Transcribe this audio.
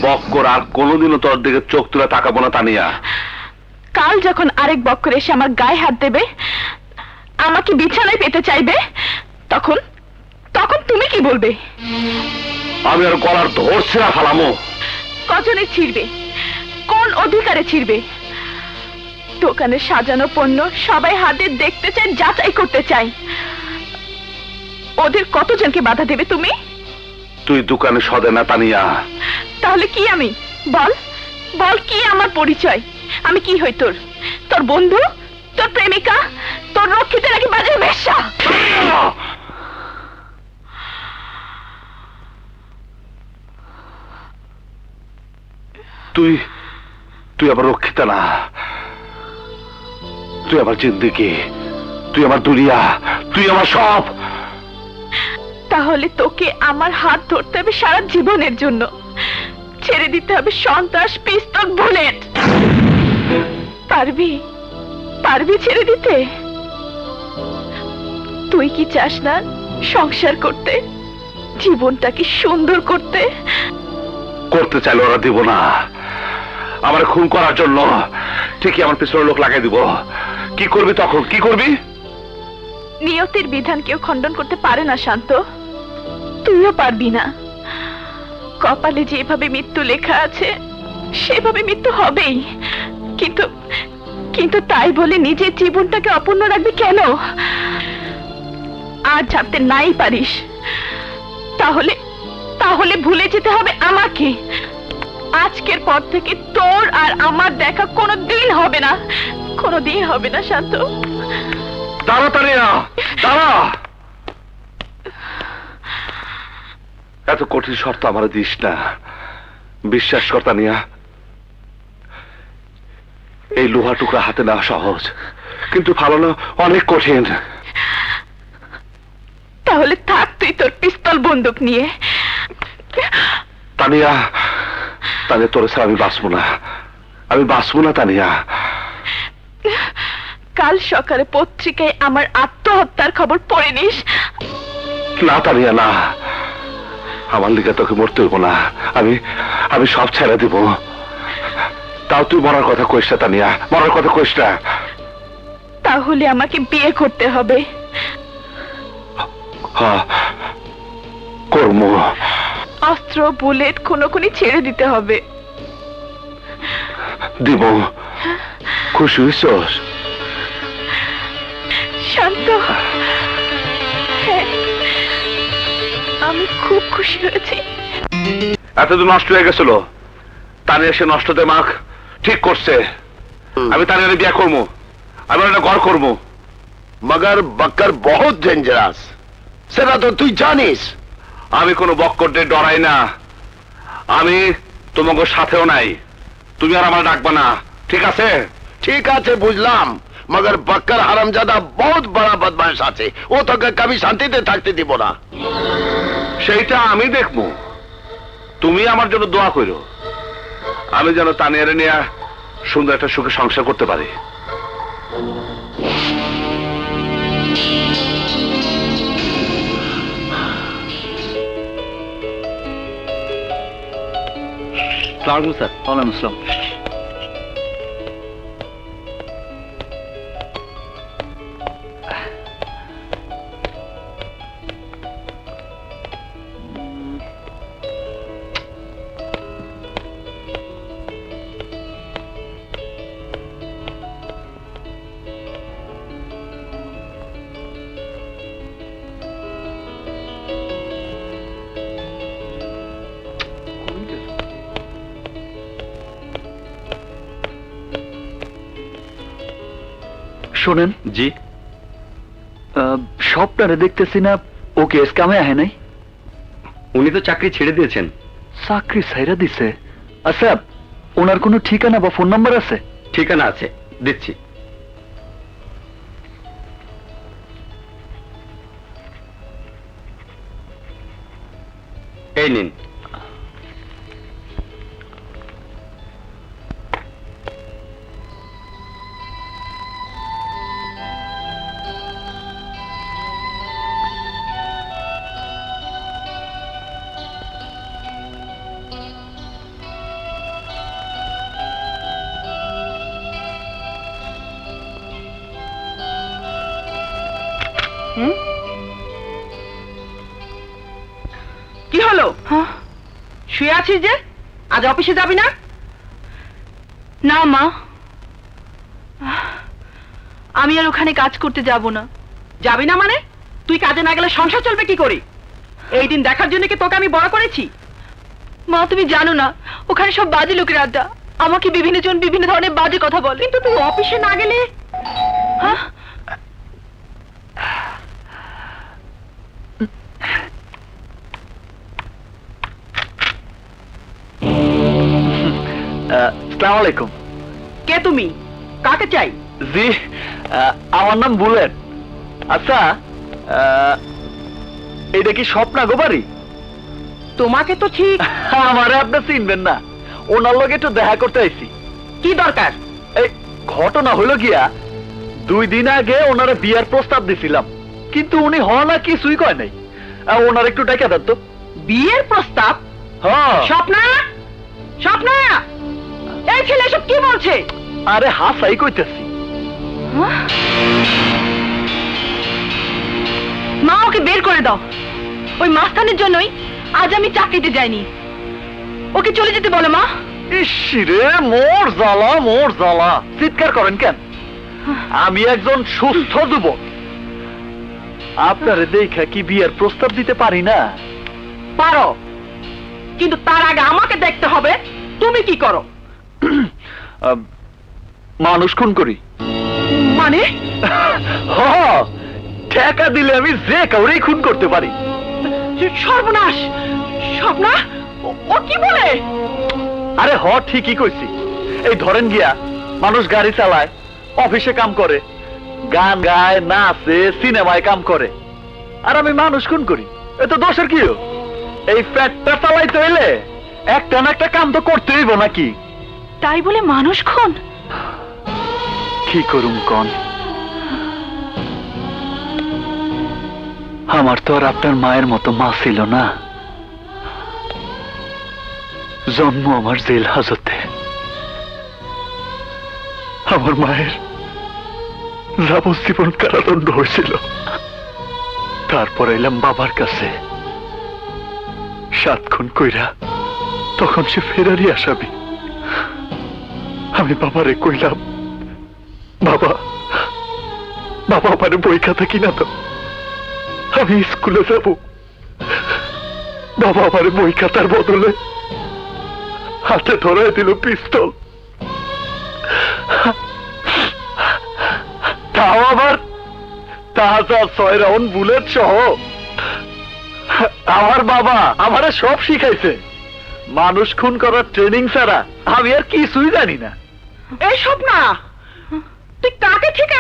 বক্কর আর কোনোদিনও তোর দিকে চোখ তুলে তাকাবো না তানিয়া। কাল যখন আরেক বক্কর এসে আমার গায়ে হাত দেবে, আমাকে বিছানায় পেতে চাইবে, তখন তখন তুমি কি বলবে? আমি আর গলার ধরছি না ফালামো। কজনে ছিড়বে? কোন অধিকারে ছিড়বে? দোকানে সাজানো পণ্য সবাই হাতে দেখতে চায়, যাচাই করতে চায়। ওদের কতজনকে বাধা দেবে তুমি? তুই দোকানে সদে না তানিয়া। তাহলে কি আমি? বল বল, কি আমার পরিচয়? আমি কি হই তোর? তোর বন্ধু, তোর প্রেমিকা, তোর রক্ষিতে, নাকি বাজার বেশ্যা? তুই তুই আমার রক্ষিতা না, তুই আমার জিন্দেগি, তুই আমার দুনিয়া, তুই আমার সব। তাহলে তোকে আমার হাত ধরতে হবে সারা জীবনের জন্য, ছেড়ে দিতে হবে সন্ত্রাস, পিস্তল, বুলেট। পারবি? পারবি ছেড়ে দিতে? তুই কি চাস না সংসার করতে, জীবনটাকে সুন্দর করতে? করতে চাইলে ওরা দিব না। আমার খুন করার জন্য ঠিকই আমার পিছনে লোক লাগাই দিব। কি করবি তখন? কি করবি? নিয়তির বিধান কেউ খণ্ডন করতে পারে না শান্ত, তুইও পারবি না। কপালে যেভাবে মৃত্যু লেখা আছে সেভাবে মৃত্যু হবেই, কিন্তু কিন্তু তাই বলে নিজের জীবনটাকে অপূর্ণ রাখবি কেন? আর ছাড়তে নাই পারিস, তাহলে তাহলে ভুলে যেতে হবে আমাকে। আজকের পর থেকে তোর আর আমার দেখা কোনোদিন হবে না, কোনোদিন হবে না শান্ত। তাড়াতাড়ি না, দাঁড়া। এত কঠিন শর্ত আমার দিস না, বিশ্বাস কর তানিয়া। এই লোহা টুকরা হাতে নেওয়া সহজ, কিন্তু ফালানো অনেক কঠিন। তাহলে থাক তুই তোর পিস্তল বন্দুক নিয়ে। তানিয়া, তানিয়া, তোর ছাড়া আমি বাঁচবো না, আমি বাঁচবো না তানিয়া। কাল সকালে পত্রিকায় আমার আত্মহত্যার খবর পড়ে নিস। না তানিয়া, না, আমার লিগে তোকে মরতে হইব না। আমি আমি সব ছেড়ে দিব। তাও তুই মরার কথা কইস না তানিয়া, মরার কথা কইস না। তাহলে আমাকে বিয়ে করতে হবে। হ্যাঁ, কর্ম। অস্ত্র, বুলেট, খুনোখুনি ছেড়ে দিতে হবে। দিব। খুশি হইছস? শান্ত, হ্যাঁ, আমি খুব খুশি হয়েছি। এতদিন নষ্ট হয়ে গেছিল, তানিয়া সে নষ্ট দেমাক ঠিক করছে। আমি তানিয়ারে বিয়ে করবো, আমি একটা ঘর করবো। मगर बक्कर बहुत डेंजरस, সেটা তো তুই জানিস। আমি কোনো বক্করদের ডরাই না, আমি তোমাকে সাথেও নাই। তুমি আর আমার ডাকবা না, ঠিক আছে? ঠিক আছে, বুঝলাম। मगर बक्कर हरामजादा बहुत बड़ा बदमाश আছে, ও তোকে কবি শান্তিতে থাকতে দিব না। সেইটা আমি দেখবো। তুমি আমার জন্য দোয়া করো, আমি যেন তানিয়ারে নিয়ে সুন্দর একটা সুখে সংসার করতে পারি। আসসালামু আলাইকুম স্যার। ওয়ালাইকুম আসসালাম। শোনেন জি, সবটারে দেখতেছি না, ও কেস কামে আহে নাই। উনি তো চাকরি ছেড়ে দিয়েছেন। চাকরি ছাইরা দিছে? আচ্ছা, ওনার কোনো ঠিকানা বা ফোন নাম্বার আছে? ঠিকানা আছে, দিচ্ছি। এই নিন। হ্যাঁ? শুয়ে আছিস যে? আজ অফিসে যাবি না? না মা, আমি আর ওখানে কাজ করতে যাব না। যাবি না মানে? তুই কাজে না গেলে সংসার চলবে কি করে? এই দিন দেখার জন্য কি তোকে আমি বড় করেছি? মা তুমি জানো না, ওখানে সব বাজে লোকের আড্ডা। আমাকে বিভিন্ন জন বিভিন্ন ধরনের বাজে কথা বলে। কিন্তু তুই অফিসে না গেলে? হ্যাঁ? আসসালামু আলাইকুম। কে তুমি? কাকে চাই? জি, আমার নাম বুলেট। আচ্ছা, এটা কি স্বপ্না গোবারি? তোমাকে তো ঠিক। আমারে আপনি চিনবেন না, ওনার লগে একটু দেখা করতে আইছি। কি দরকার? এই ঘটনা হইল গিয়া, 2 দিন আগে ওনারে বিয়ার প্রস্তাব দিছিলাম, কিন্তু উনি হ না কিছুই কয় নাই। ওনার একটু ডেকে দেন তো। বিয়ের প্রস্তাব? হ্যাঁ। স্বপ্না, স্বপ্না, এই ছেলে এসব কি বলছে? আরে হাসাই কইতেছি। মা ওকে বের করে দাও। ওই মাস্তানের জন্যই আজ আমি চাকরিতে যাইনি। ওকে চলে যেতে বলো মা। ইসরে মোর জ্বালা, মোর জ্বালা। চিৎকার করেন কেন? আমি একজন সুস্থ যুবক, আপনারে দেখা কি বিয়ের প্রস্তাব দিতে পারি না? পারো, কিন্তু তার আগে আমাকে দেখতে হবে তুমি কি করো। মানুষ খুন করি। মানে? হ, টাকা দিলে আমি যে কাউরেই খুন করতে পারি। সর্বনাশ! স্বপ্না, ও কি বলে? আরে হ, ঠিকই কইছি। এই ধরেন গিয়া, মানুষ গাড়ি চালায়, অফিসে কাম করে, গান গায়, নাচে, সিনেমায় কাম করে, আর আমি মানুষ খুন করি। এত দোষের কি? এই ফ্যাটটা চালাইতে হইলে একটা না একটা কাম তো করতে হইব নাকি? তাই বলে মানুষ খুন? কি করুম কন? আমার তো আর আপনার মায়ের মতো মা ছিল না। জন্ম আমার জেল হাজতে। আমার মায়ের যাবজ্জীবন কারাদণ্ড হয়েছিল। তারপর এলাম বাবার কাছে, 7 খুন কইরা। তখন সে ফেরারি আসামি। আমি বাবারে কইলাম, বাবা, বাবা আমারে বই খাতা কিনা দাও, আমি স্কুলে যাব। বাবা আমারে বই খাতার বদলে হাতে ধরায় দিল পিস্তল। তাও আবার তাজা 6 রাউন্ড বুলেট সহ। আমার বাবা আমারে সব শিখাইছে। মানুষ খুন করার ট্রেনিং ছাড়া আমি আর কিছুই জানি না। এই স্বপ্না, তুই কাকে ঠিক